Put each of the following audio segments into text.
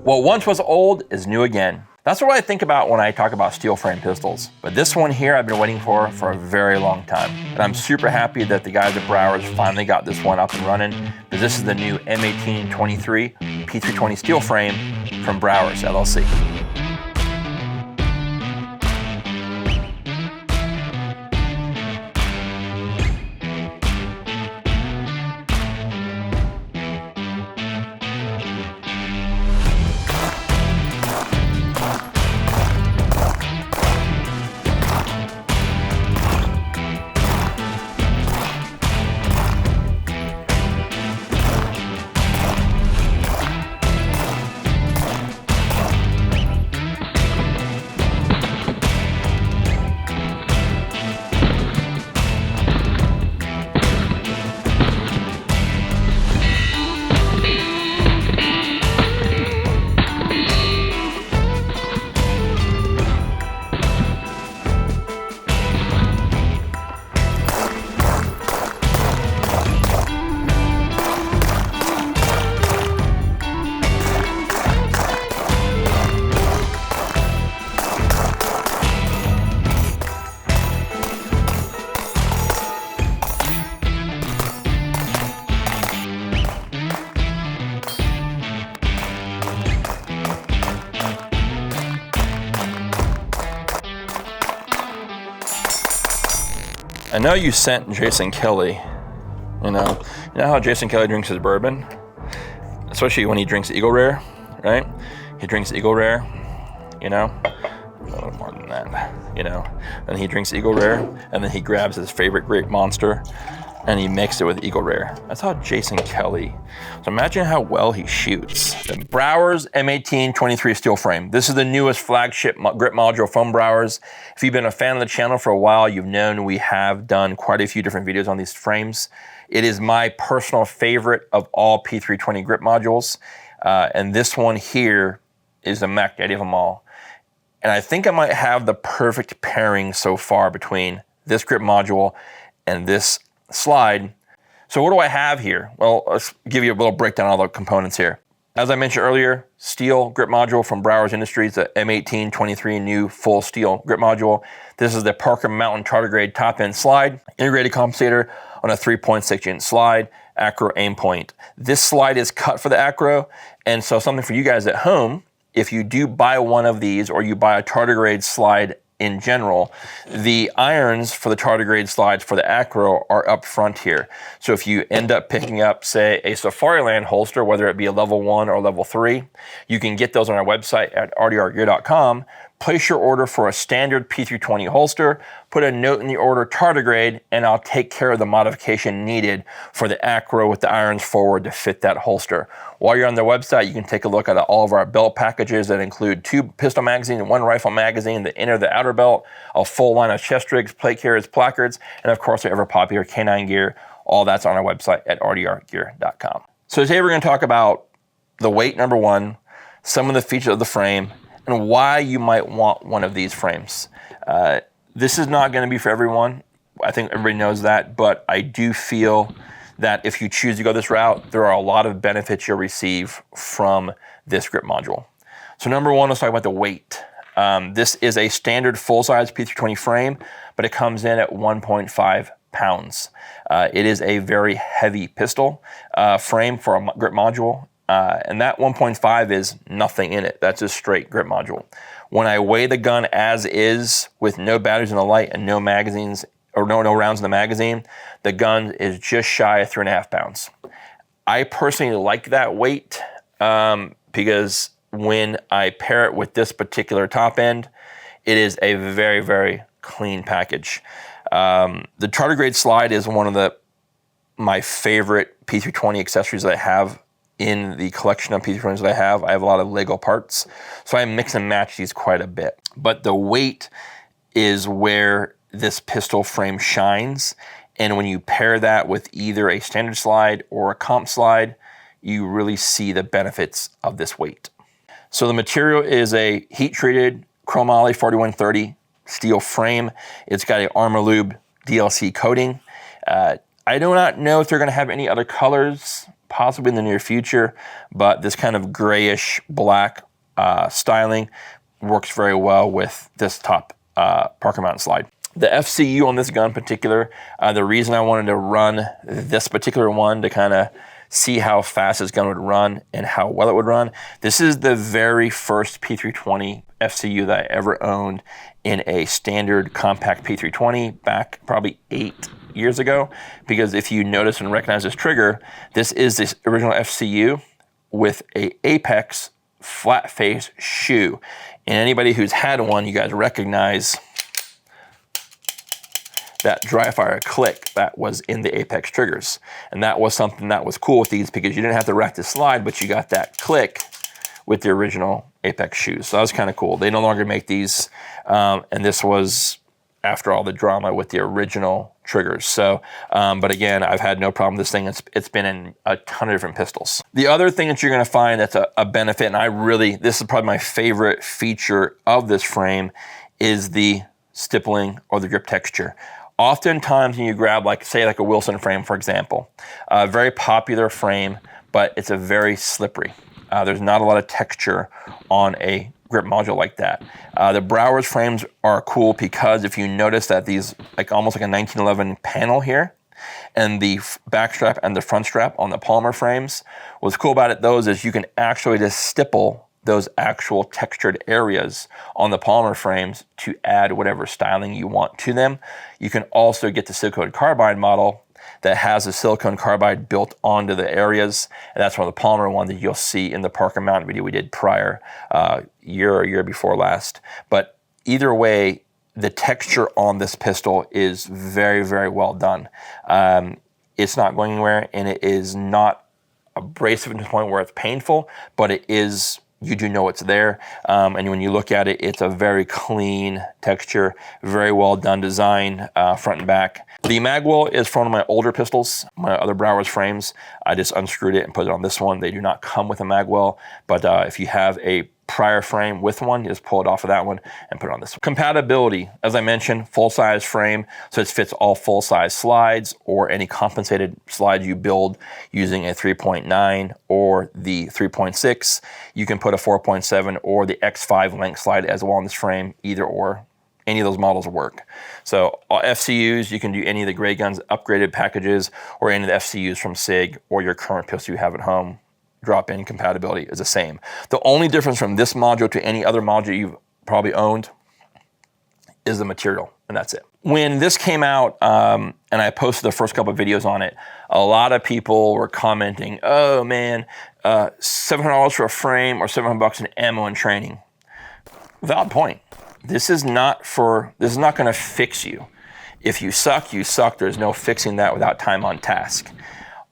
What once was old is new again. That's what I think about when I talk about steel frame pistols. But this one here I've been waiting for a very long time. And I'm super happy that the guys at Brouwer's finally got this one up and running, because this is the new M1823 P320 steel frame from Brouwer's LLC. I know you sent Jason Kelly, you know how Jason Kelly drinks his bourbon? Especially when he drinks Eagle Rare, right? He drinks Eagle Rare, you know? A little more than that, you know? And he drinks Eagle Rare, and then he grabs his favorite grape Monster, and he mixed it with Eagle Rare. That's how Jason Kelly. So imagine how well he shoots. The Brouwer's M1823 steel frame. This is the newest flagship grip module from Brouwer's. If you've been a fan of the channel for a while, you've known we have done quite a few different videos on these frames. It is my personal favorite of all P320 grip modules. And this one here is the Mac Daddy of them all. And I think I might have the perfect pairing so far between this grip module and this slide. So what do I have here? Well, let's give you a little breakdown of all the components here. As I mentioned earlier, steel grip module from Brouwer's Industries, the M1823 new full steel grip module. This is the Parker Mountain tardigrade top end slide, integrated compensator on a 3.6 inch slide, acro aim point. This slide is cut for the acro, and so something for you guys at home, if you do buy one of these or you buy a tardigrade slide in general, the irons for the tardigrade slides for the acro are up front here. So if you end up picking up, say, a Safariland holster, whether it be a level 1 or level 3, you can get those on our website at rdrgear.com. Place your order for a standard P320 holster, put a note in the order tardigrade, and I'll take care of the modification needed for the acro with the irons forward to fit that holster. While you're on their website, you can take a look at all of our belt packages that include 2 pistol magazines and 1 rifle magazine, the inner, the outer belt, a full line of chest rigs, plate carriers, placards, and of course, our ever popular canine gear. All that's on our website at rdrgear.com. So today we're going to talk about the weight, number one, some of the features of the frame, and why you might want one of these frames. This is not going to be for everyone. I think everybody knows that, but I do feel that if you choose to go this route, there are a lot of benefits you'll receive from this grip module. So number one, let's talk about the weight. This is a standard full-size P320 frame, but it comes in at 1.5 pounds. It is a very heavy pistol frame for a grip module. And that 1.5 is nothing in it. That's a straight grip module. When I weigh the gun as is with no batteries in the light and no magazines or no rounds in the magazine, the gun is just shy of 3.5 pounds. I personally like that weight because when I pair it with this particular top end, it is a very, very clean package. The tardigrade slide is one of my favorite P320 accessories that I have in the collection of P320s that I have. I have a lot of Lego parts, so I mix and match these quite a bit. But the weight is where this pistol frame shines, and when you pair that with either a standard slide or a comp slide, you really see the benefits of this weight. So the material is a heat-treated chromoly 4130 steel frame. It's got an Armor Lube DLC coating. I do not know if they're going to have any other colors, possibly in the near future, but this kind of grayish black styling works very well with this top Parker Mountain slide. The FCU on this gun in particular, the reason I wanted to run this particular one to kind of see how fast this gun would run and how well it would run. This is the very first P320 FCU that I ever owned in a standard compact P320 back probably 8 years ago. Because if you notice and recognize this trigger, this is this original FCU with a Apex flat face shoe. And anybody who's had one, you guys recognize that dry fire click that was in the Apex triggers. And that was something that was cool with these because you didn't have to rack the slide, but you got that click with the original Apex shoes. So that was kind of cool. They no longer make these, and this was after all the drama with the original triggers. So, but again, I've had no problem with this thing. It's been in a ton of different pistols. The other thing that you're gonna find that's a benefit, and this is probably my favorite feature of this frame, is the stippling or the grip texture. Oftentimes when you grab, like, say like a Wilson frame, for example, a very popular frame, but it's a very slippery. There's not a lot of texture on a grip module like that. The Brouwer's frames are cool because if you notice that these, like almost like a 1911 panel here, and the back strap and the front strap on the polymer frames, what's cool about those is you can actually just stipple those actual textured areas on the polymer frames to add whatever styling you want to them. You can also get the silicone carbide model that has a silicone carbide built onto the areas, and that's one of the polymer one that you'll see in the Parker Mountain video we did prior, year before last. But either way, the texture on this pistol is very, very well done. It's not going anywhere, and it is not abrasive to the point where it's painful, but it is, you do know it's there. And when you look at it, it's a very clean texture, very well done design, front and back. The magwell is from one of my older pistols, my other Brouwer's frames. I just unscrewed it and put it on this one. They do not come with a magwell, but if you have a prior frame with one, you just pull it off of that one and put it on this one. Compatibility, as I mentioned, full-size frame, so it fits all full-size slides or any compensated slides you build using a 3.9 or the 3.6. You can put a 4.7 or the X5 length slide as well on this frame, either or. Any of those models work. So FCUs, you can do any of the Grey Guns upgraded packages or any of the FCUs from SIG or your current pistol you have at home. Drop-in compatibility is the same. The only difference from this module to any other module you've probably owned is the material, and that's it. When this came out, and I posted the first couple of videos on it, a lot of people were commenting, oh man, $700 for a frame or $700 in ammo and training. Valid point. This is not gonna fix you. If you suck, you suck. There's no fixing that without time on task.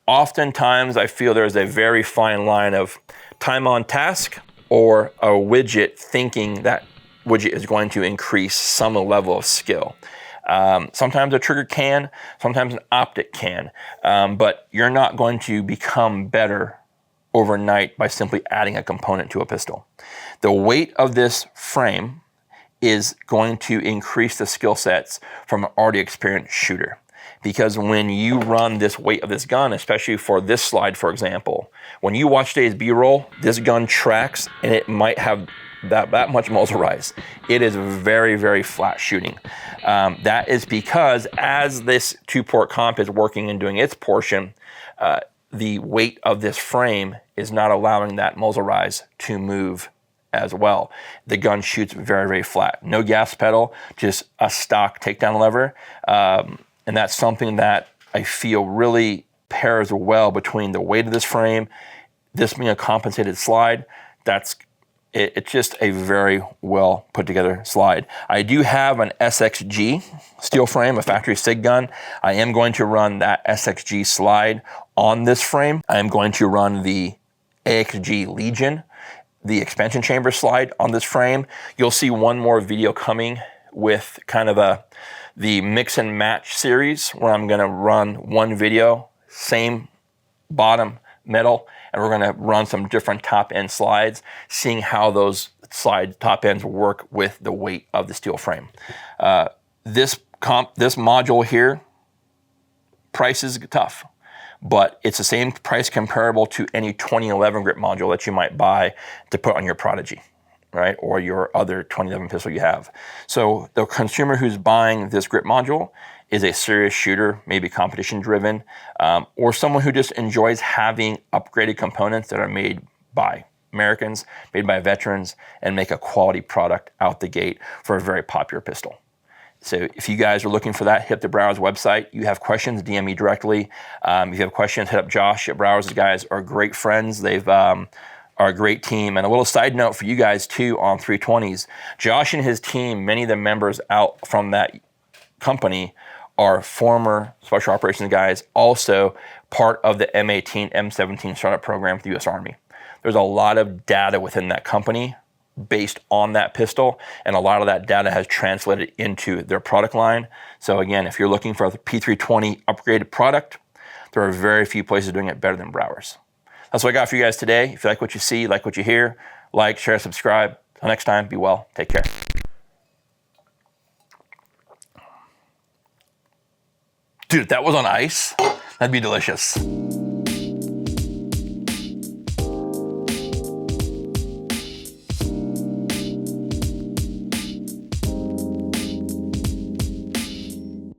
Oftentimes, I feel there's a very fine line of time on task or a widget thinking that widget is going to increase some level of skill. Sometimes a trigger can, sometimes an optic can, but you're not going to become better overnight by simply adding a component to a pistol. The weight of this frame is going to increase the skill sets from an already experienced shooter. Because when you run this weight of this gun, especially for this slide, for example, when you watch today's B-roll, this gun tracks and it might have that much muzzle rise. It is very, very flat shooting. That is because as this two-port comp is working and doing its portion, the weight of this frame is not allowing that muzzle rise to move as well. The gun shoots very, very flat. No gas pedal, just a stock takedown lever. And that's something that I feel really pairs well between the weight of this frame, this being a compensated slide. It's just a very well put together slide. I do have an SXG steel frame, a factory SIG gun. I am going to run that SXG slide on this frame. I am going to run the AXG Legion, the expansion chamber slide on this frame. You'll see one more video coming with kind of the mix and match series where I'm gonna run one video, same bottom metal, and we're gonna run some different top end slides, seeing how those slide top ends work with the weight of the steel frame. This module here, price is tough, but it's the same price comparable to any 2011 grip module that you might buy to put on your Prodigy, right? Or your other 2011 pistol you have. So the consumer who's buying this grip module is a serious shooter, maybe competition driven, or someone who just enjoys having upgraded components that are made by Americans, made by veterans, and make a quality product out the gate for a very popular pistol. So if you guys are looking for that, hit the Brouwer's website. You have questions, DM me directly. If you have questions, hit up Josh at Brouwer's. These guys are great friends. They've are a great team. And a little side note for you guys too on 320s. Josh and his team, many of the members out from that company are former special operations guys, also part of the M18, M17 startup program for the U.S. Army. There's a lot of data within that company based on that pistol, and a lot of that data has translated into their product line. So again, if you're looking for a P320 upgraded product, there are very few places doing it better than Brouwer's. That's what I got for you guys today. If you like what you see, like what you hear, like, share, subscribe. Until next time, be well, take care. Dude, if that was on ice, that'd be delicious.